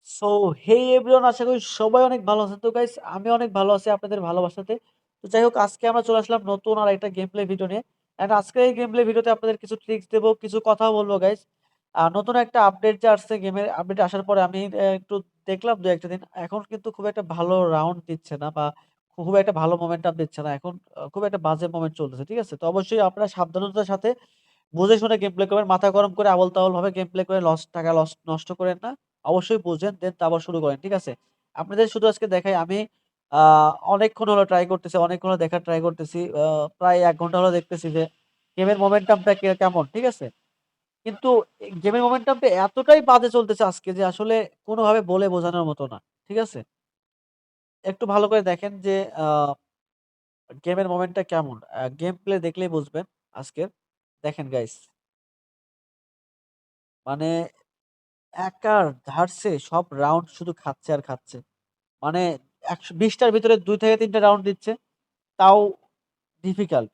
So hey everyone, আশা করি সবাই অনেক ভালো আছেন। তো গাইস আমি অনেক ভালো আছি আপনাদের ভালোবাসাতে। তো যাই হোক, আজকে আমরা চলে আসলাম নতুন আর একটা গেম প্লে ভিডিও নিয়ে। অ্যান্ড আজকের এই গেম প্লে ভিডিওতে আপনাদের কিছু ট্রিক্স দেবো, কিছু কথা বলবো গাইস। নতুন একটা আপডেট যে আসছে, গেমের আপডেট আসার পরে আমি একটু দেখলাম ২-১ টা দিন। এখন কিন্তু খুব একটা ভালো রাউন্ড দিচ্ছে না, বা খুব একটা ভালো মোমেন্টাম দিচ্ছে না। এখন খুব একটা বাজে মোমেন্ট চলতেছে। ঠিক আছে? তো অবশ্যই আপনারা সাবধানতার সাথে বুঝে শুনে গেম প্লে করবেন। মাথা গরম করে আবোল-তাবোল ভাবে গেম প্লে করে টাকা নষ্ট করেন না। অবশ্যই বুঝেন, দেন তারপর শুরু করেন। ঠিক আছে? আপনাদের শুধু আজকে দেখাই, আমি আ অনেকক্ষণ হলো ট্রাই করতেছি, অনেকক্ষণ হলো দেখার ট্রাই করতেছি। প্রায় ১ ঘন্টা হলো দেখতেছি যে গেমের মোমেন্টামটা কেমন। ঠিক আছে? কিন্তু গেমের মোমেন্টামটা এতটাই বাজে চলতেছে আজকে যে আসলে কোনভাবে বলে বোঝানোর মতো না। ঠিক আছে? একটু ভালো করে দেখেন যে আ গেমের মোমেন্টটা কেমন। গেম প্লে দেখলেই বুঝবেন আজকের। দেখেন গাইস, মানে একার ধারছে সব রাউন্ড শুধু খাচ্ছে আর খাচ্ছে। মানে ১২০ টার ভিতরে ২ থেকে ৩ টা রাউন্ড দিচ্ছে, তাও ডিফিকাল্ট।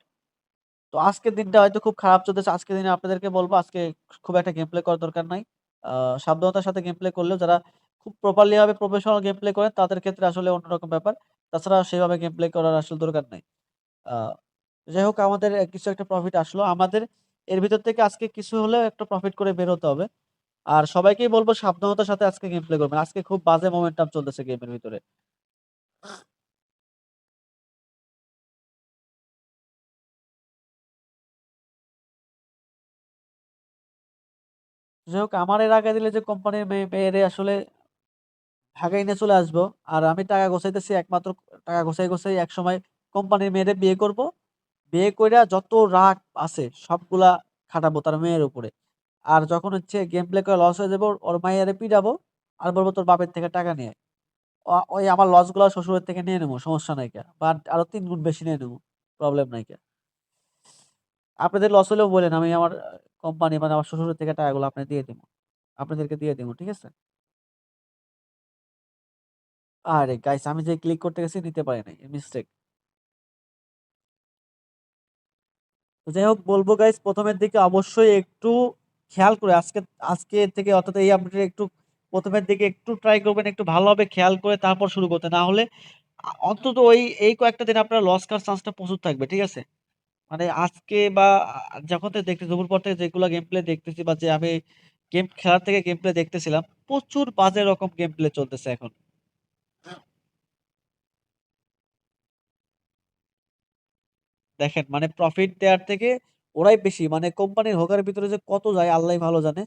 তো আজকের দিনটা হয়তো খুব খারাপ চলতেছে। আজকের দিনে আপনাদেরকে বলব, আজকে খুব একটা গেম প্লে করার দরকার নাই। আ সাবধানতার সাথে গেম প্লে করলেও, যারা খুব প্রপারলি ভাবে প্রফেশনাল গেম প্লে করেন তাদের ক্ষেত্রে আসলে অন্যরকম ব্যাপার। তাছাড়া সেভাবে গেম প্লে করার আসলে দরকার নাই। আ যাই হোক, আমাদের কিছু একটা প্রফিট আসলো। আমাদের এর ভিতর থেকে আজকে কিছু হলেও একটা প্রফিট করে বের হতে হবে। আর সবাইকেই বলব সাবধানতার সাথে আজকে গেম প্লে করবেন। আজকে খুব বাজে মোমেন্টাম চলতেছে গেমের ভিতরে। যাই হোক, আমার এর আগে দিলে যে কোম্পানির মেয়েরে আসলে ঢাকায় নিয়ে চলে আসবো। আর আমি টাকা গোছাইতেছি একমাত্র, টাকা গোছাই একসময় কোম্পানির মেয়েরে বিয়ে করব। বিয়ে কইরা যত রাগ আছে সবগুলা খাটাবো তার মেয়ের উপরে। আর যখন হচ্ছে গেম প্লে করে লস হয়ে যাবো, ওর মাইয়ারে পিটাবো। আর বলবো তোর বাপের থেকে টাকা নিয়ে আয়। ওই আমার লস গুলা শ্বশুরের থেকে নিয়ে নেবো, সমস্যা নাই কে। বা আরো ৩ গুণ বেশি নিয়ে নেবো, প্রবলেম নাই কে। আপনাদের লস হলেও বলেন, আমি আমার কোম্পানি মানে আমার শ্বশুরের থেকে টাকাগুলো আপনাকে দিয়ে দিব। আপনাদেরকে দিয়ে দিব। ঠিক আছে? আরে গাইস, আমি যে ক্লিক করতে গেছি নিতে পারি নাই, মিস্টেক। তো যাই হোক, বলবো গাইস, প্রথমের দিকে অবশ্যই একটু খেয়াল করে আজকে থেকে, অর্থাৎ এই আপডেটে একটু প্রথমের দিকে একটু ট্রাই করবেন, একটু ভালোভাবে খেয়াল করে তারপর শুরু করতে। না হলে অন্তত এই কয়েকটা দিন আপনার লস খাওয়ার চান্সটা প্রচুর থাকবে। ঠিক আছে? মানে আজকে বা যখন থেকে দেখতেছি, দুপুর পর থেকে যেগুলো গেম প্লে দেখতেছি, বা যে আমি গেম খেলার থেকে গেম প্লে দেখতেছিলাম, প্রচুর বাজে রকম গেম প্লে চলতেছে এখন। দেখেন, মানে প্রফিট দেওয়ার থেকে ওরাই বেশি, মানে কোম্পানির হোকার ভিতরে যে কত যায় আল্লাহ ভালো জানে।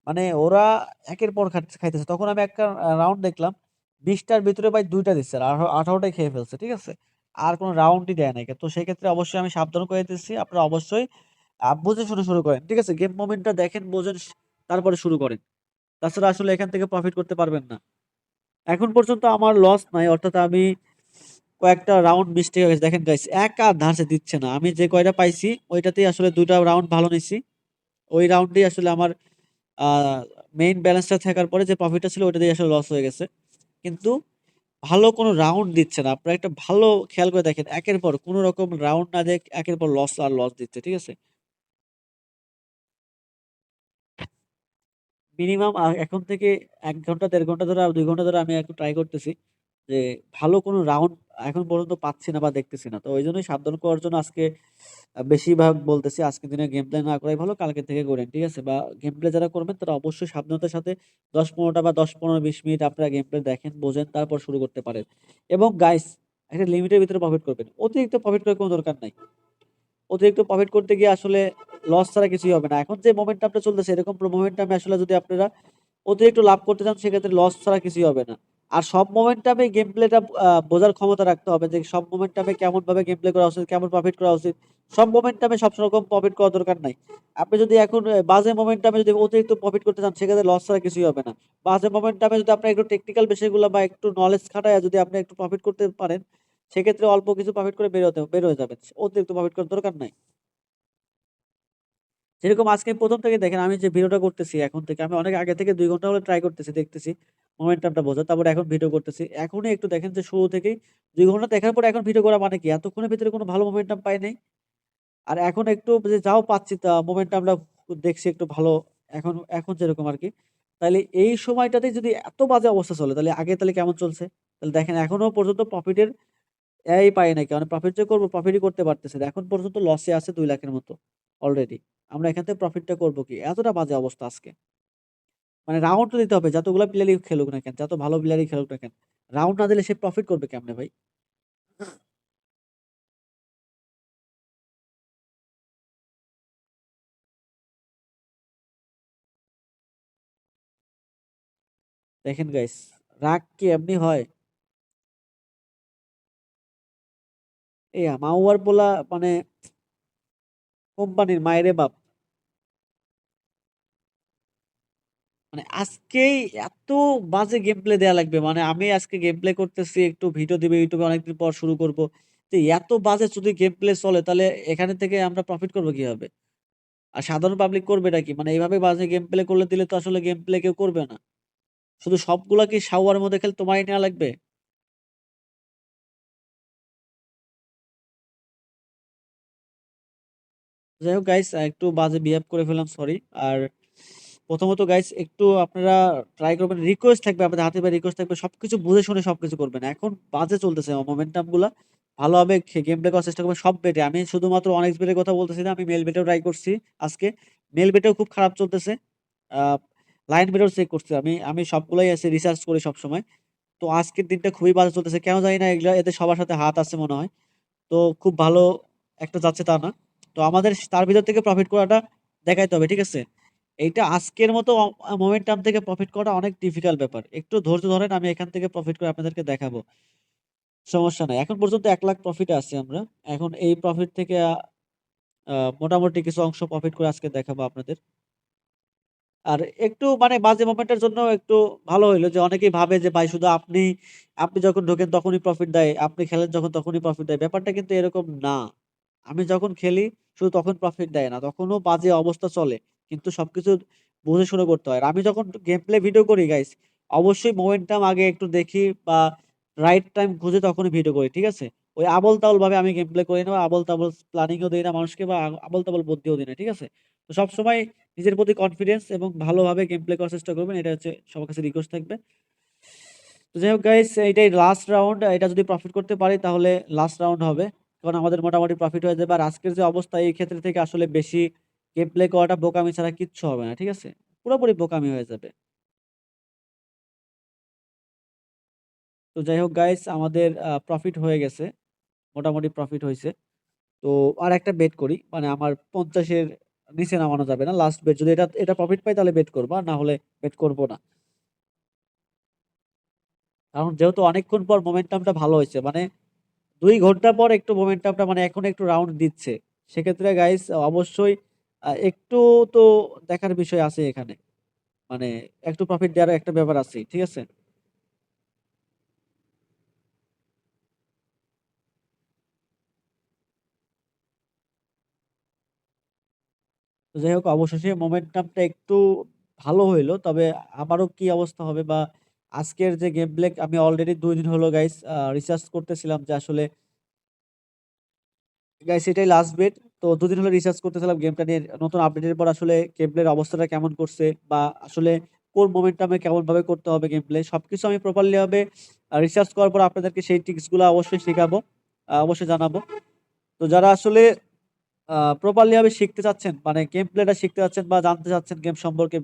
মানে ওরা একের পর খাইতেছে। তখন আমি একটা রাউন্ড দেখলাম, ২০ টার ভিতরে ভাই ২ টা দিচ্ছে, আর ১৮টাই খেয়ে ফেলছে। ঠিক আছে? আর কোনো রাউন্ডই দেয় নাই। তো সেই ক্ষেত্রে অবশ্যই আমি সাবধান করে দিচ্ছি, আপনারা অবশ্যই বুঝে শুনে শুরু করেন। ঠিক আছে? গেম মোমেন্টটা দেখেন, বোঝেন, তারপরে শুরু করেন। তাছাড়া আসলে এখান থেকে প্রফিট করতে পারবেন না। এখন পর্যন্ত আমার লস নাই, অর্থাৎ আমি কয়েকটা রাউন্ড মিস্টেক হয়ে গেছে। দেখেন গাইস, এক আর ধারসে দিচ্ছে না। আমি যে কয়টা পাইছি ওইটাতেই আসলে ২টা রাউন্ড ভালো নিছি। ওই রাউন্ডেই আসলে আমার আ মেইন ব্যালেন্সটা থাকার পরে যে প্রফিটটা ছিল ওইটা দিয়ে আসলে লস হয়ে গেছে। কিন্তু ভালো কোনো রাউন্ড দিচ্ছে না। আপনারা একটা ভালো খেয়াল করে দেখেন। একের পর কোন রকম রাউন্ড না দিয়ে একের পর লস আর লস দিচ্ছে। ঠিক আছে? মিনিমাম এখন থেকে ১ ঘন্টা ১.৫ ঘন্টা ধরে, ২ ঘন্টা ধরে আমি একটু ট্রাই করতেছি যে ভালো কোনো রাউন্ড এখন পর্যন্ত পাচ্ছি না বা দেখতেছি না। তো ওইজন্যই সাবধান করার জন্য আজকে বেশিরভাগ বলতেছি, আজকের দিনে গেম প্লে না করাই ভালো, কালকে থেকে করেন। ঠিক আছে? বা গেম প্লে যারা করবেন তারা অবশ্যই সাবধানতার সাথে ১০-১৫ টা বা ১০-১৫-২০ মিনিট আপনারা গেম প্লে দেখেন, বোঝেন, তারপর শুরু করতে পারেন। এবং গাইস, একটা লিমিটের ভিতরে প্রফিট করবেন। অতিরিক্ত প্রফিট করার কোনো দরকার নাই। অতিরিক্ত প্রফিট করতে গিয়ে আসলে লস ছাড়া কিছুই হবে না। এখন যে মোমেন্টামটা চলতেছে, এরকম মোমেন্টামে আসলে যদি আপনারা অতিরিক্ত লাভ করতে চান, সেক্ষেত্রে লস ছাড়া কিছুই হবে না। আর সব মোমেন্টামে গেম প্লেটা বোঝার ক্ষমতা রাখতে হবে যে সব মোমেন্টামে কেমন ভাবে গেম প্লে করা উচিত, কেমন প্রফিট করা উচিত। সব মোমেন্টামে সব রকম প্রফিট করার দরকার নাই। আপনি যদি এখন বাজে মোমেন্টামে যদি অতিরিক্ত প্রফিট করতে চান, সেক্ষেত্রে লস ছাড়া কিছুই হবে না। বাজে মোমেন্টামে যদি আপনি একটু টেকনিক্যাল বিষয়গুলো বা একটু নলেজ খাটায় যদি আপনি একটু প্রফিট করতে পারেন, সেক্ষেত্রে অল্প কিছু প্রফিট করে বের হয়ে যাবেন। অতিরিক্ত প্রফিট করার দরকার নাই। যেরকম আজকে ১ম থেকে দেখেন, আমি যে ভিডিওটা করতেছি এখন থেকে, আমি অনেক আগে থেকে ২ ঘন্টা হলে ট্রাই করতেছি, দেখতেছি মোমেন্টামটা বোঝার। তারপরে এখন ভিডিও করতেছি। এখনই একটু দেখেন যে শুরু থেকেই ২ ঘন্টা দেখার পরে এখন ভিডিও করা মানে কি? এতক্ষণের ভিতরে কোনো ভালো মোমেন্টাম পাই নাই। আর এখন একটু যে যাও পাচ্ছি, তা মোমেন্টামটা দেখছি একটু ভালো। এখন এখন যেরকম আরকি। তাহলে এই সময়টাতে যদি এত বাজে অবস্থা চলে তাহলে আগে তাহলে কেমন চলছে? তাহলে দেখেন এখনো পর্যন্ত প্রফিটের পাই নাই। কারণ প্রফিট যে করব প্রফিটই করতে পারতেছি না। এখন পর্যন্ত লসে আছে 2 লাখের মতো অলরেডি। আমরা এখান থেকে প্রফিটটা করব কি? এতটা বাজে অবস্থা আজকে। মানে রাউন্ড তো দিতে হবে যতগুলা প্লেয়ারই খেলুক না কেন, যত ভালো প্লেয়ারই খেলুক না কেন। রাউন্ড না দিলে সে প্রফিট করবে কেমনে ভাই? দেখেন গাইস, রাগ কি এমনি হয়? মাউয়ার পোলা মানে কোম্পানির মায়েরে বাপ। মানে আজকেই এত বাজে গেম প্লে দেয়া লাগবে, মানে আমি আজকে গেম প্লে করতেছি, একটু ভিডিও দিবে ইউটিউবে অনেকদিন পর শুরু করব। তো এত বাজে যদি গেম প্লে চলে তাহলে এখানে থেকে আমরা প্রফিট করবো কিভাবে? আর সাধারণ পাবলিক করবে নাকি? মানে এইভাবে বাজে গেম প্লে করলে দিলে তো আসলে গেম প্লে কেউ করবে না। শুধু সবগুলা কি শাওয়ার মধ্যে খেলে তোমারই নেওয়া লাগবে? যাই হোক গাইস, একটু বাজে বিহেভ করে ফেললাম, সরি। আর প্রথমত গাইস একটু আপনারা ট্রাই করবেন, রিকোয়েস্ট থাকবে আপনাদের হাতে, বা রিকোয়েস্ট থাকবে সবকিছু বুঝে শুনে সবকিছু করবেন। এখন বাজে চলতেছে মোমেন্টাম গুলা, ভালোভাবে গেম প্লে করার চেষ্টা করবেন সব বেটে। আমি শুধুমাত্র অনেক্স বেটের কথা বলতেছি না, আমি মেল বেটেও ট্রাই করছি আজকে। মেল বেটেও খুব খারাপ চলতেছে। আহ লাইন বেটেও চেক করছি আমি, সবগুলাই আছে রিসার্চ করি সবসময়। তো আজকের দিনটা খুবই বাজে চলতেছে, কেন জানি না। এগুলা এদের সবার সাথে হাত আছে মনে হয়। তো খুব ভালো একটা যাচ্ছে তা না। তো আমাদের তার ভিতর থেকে প্রফিট করাটা দেখাইতে হবে, ঠিক আছে? এইটা আজকের মতো মোমেন্টাম থেকে প্রফিট করা অনেক ডিফিকাল্ট ব্যাপার। একটু ধৈর্য ধরেন, আমি এখান থেকে প্রফিট করে আপনাদেরকে দেখাবো। সমস্যা নাই। এখন পর্যন্ত 1 লাখ প্রফিটে আছি আমরা। এখন এই প্রফিট থেকে মোটামুটি কিছু অংশ প্রফিট করে আজকে দেখাবো আপনাদের। আর একটু মানে বাজে মোমেন্টের জন্য একটু ভালো হইলো যে অনেকেই ভাবে যে ভাই শুধু আপনি আপনি যখন ঢোকেন তখনই প্রফিট দেয়, আপনি খেলেন যখন তখনই প্রফিট দেয়। ব্যাপারটা কিন্তু এরকম না। আমি যখন খেলি শুধু তখন প্রফিট দেয় না, তখনও বাজে অবস্থা চলে। কিন্তু সবকিছু বুঝে শুনে করতে হয়। আর আমি যখন গেম প্লে ভিডিও করি গাইস, অবশ্যই মোমেন্টাম আগে একটু দেখি, বা রাইট টাইম খুঁজে তখনই ভিডিও করি, ঠিক আছে? ওই আবোল তাবোল ভাবে আমি গেম প্লে করি না, আবোল তাবোল প্ল্যানিংও দিই না মানুষকে, বা আবোল তাবোল বুদ্ধিও দিই না, ঠিক আছে? তো সবসময় নিজের প্রতি কনফিডেন্স এবং ভালোভাবে গেম প্লে করার চেষ্টা করবেন। এটা হচ্ছে সবার কাছে রিকোয়েস্ট থাকবে। তো যাই হোক গাইস, এটাই লাস্ট রাউন্ড। এটা যদি প্রফিট করতে পারি তাহলে লাস্ট রাউন্ড হবে। কারণ আমাদের মোটামুটি প্রফিট হয়ে যাবে। আর আজকের যে অবস্থা, এই ক্ষেত্রে থেকে আসলে বেশি গেম প্লে করাটা বোকামি ছাড়া কিচ্ছু হবে না, ঠিক আছে? পুরোপুরি বোকামি হয়ে যাবে। তো যাই হোক গাইস, আমাদের প্রফিট হয়ে গেছে, মোটামুটি প্রফিট হয়েছে। তো আর একটা বেট করি, মানে আমার 50-এর নিচে নামানো যাবে না। লাস্ট বেট, যদি এটা এটা প্রফিট পাই তাহলে বেট করবো, আর না হলে বেট করবো না। কারণ যেহেতু অনেকক্ষণ পর মোমেন্টামটা ভালো হয়েছে, মানে 2 ঘন্টা পর একটু মোমেন্টামটা, মানে এখন একটু রাউন্ড দিচ্ছে। সেক্ষেত্রে গাইস অবশ্যই একটু তো দেখার বিষয় আছে এখানে। মানে একটু প্রফিট দেওয়ার একটা ব্যাপার আছে, ঠিক আছে? তো যাই হোক, অবশেষে মোমেন্টামটা একটু ভালো হইলো। তবে আবারও কি অবস্থা হবে, বা আজকের যে গেম প্লে, আমি অলরেডি 2 দিন হলো গাইস রিসার্চ করতেছিলাম যে আসলে গাইস এটাই লাস্ট বেট। তো 2 দিন হলো রিসার্চ করতেছিলাম গেমটা নিয়ে, নতুন আপডেটের পর আসলে গেম প্লের অবস্থাটা কেমন করছে, বা আসলে কোন মোমেন্টামে কেমন ভাবে করতে হবে গেম প্লে, সবকিছু আমি প্রপারলি ভাবে রিসার্চ করার পর আপনাদেরকে সেই টিপস গুলো অবশ্যই শেখাবো, অবশ্যই জানাবো। তো যারা আসলে প্রপারলি ভাবে শিখতে চাচ্ছেন, মানে গেম প্লেটা শিখতে চাচ্ছেন বা জানতে চাচ্ছেন গেম সম্পর্কে,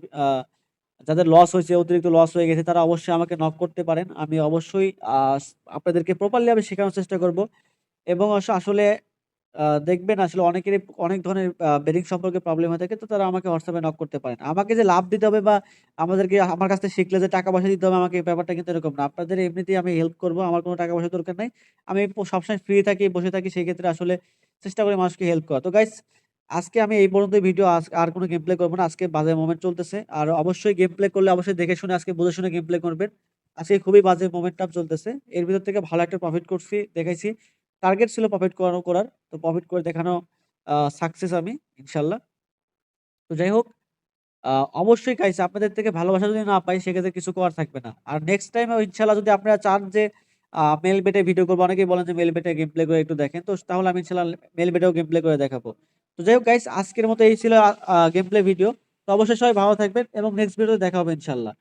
যাদের লস হয়েছে, অতিরিক্ত লস হয়ে গেছে, তারা অবশ্যই আমাকে নক করতে পারেন। আমি অবশ্যই আপনাদেরকে প্রপারলি ভাবে শেখানোর চেষ্টা করব। এবং আসলে দেখবেন আসলে অনেকেরই অনেক ধরনের বেডিং সম্পর্কে প্রবলেম হয়ে থাকে। তো তারা আমাকে হোয়াটসঅ্যাপে নক করতে পারেন। আমাকে যে লাভ দিতে হবে, বা আমাদেরকে আমার কাছ থেকে শিখলে যে টাকা পয়সা দিতে হবে আমাকে, এই ব্যাপারটা কিন্তু এরকম না। আপনাদের এমনিতেই আমি হেল্প করব। আমার কোনো টাকা পয়সার দরকার নাই। আমি সবসময় ফ্রি থাকি, বসে থাকি। সেই ক্ষেত্রে আসলে চেষ্টা করি মানুষকে হেল্প করা। তো গাইস, আজকে আমি এই পর্যন্তই ভিডিও। আর কোনো গেম প্লে করব না। আজকে বাজে মোমেন্ট চলতেছে। আর অবশ্যই গেম প্লে করলে অবশ্যই দেখে শুনে, আজকে বুঝে শুনে গেম প্লে করবেন। আজকে খুবই বাজে মোমেন্টাম চলতেছে। এর ভিতর থেকে ভালো একটা প্রফিট করছি, দেখাইছি। টার্গেট ছিল প্রফিট করার। তো প্রফিট করে দেখানো সাকসেস আমি, ইনশাল্লাহ। তো যাই হোক, অবশ্যই গাইস আপনাদের থেকে ভালোবাসা যদি না পাই সেক্ষেত্রে কিছু করার থাকবে না। আর নেক্সট টাইম ইনশাল্লাহ যদি আপনারা চান যে মেল বেটে ভিডিও করবো, অনেকেই বলেন যে মেল বেটে গেম প্লে করে একটু দেখেন, তো তাহলে আমি ইনশাল্লাহ মেল বেটেও গেম প্লে করে দেখাবো। তো যাই হোক গাইস, আজকের মতো এই ছিল গেম প্লে ভিডিও। তো অবশ্যই সবাই ভালো থাকবেন এবং নেক্সট ভিডিওতে দেখা হবে ইনশাআল্লাহ।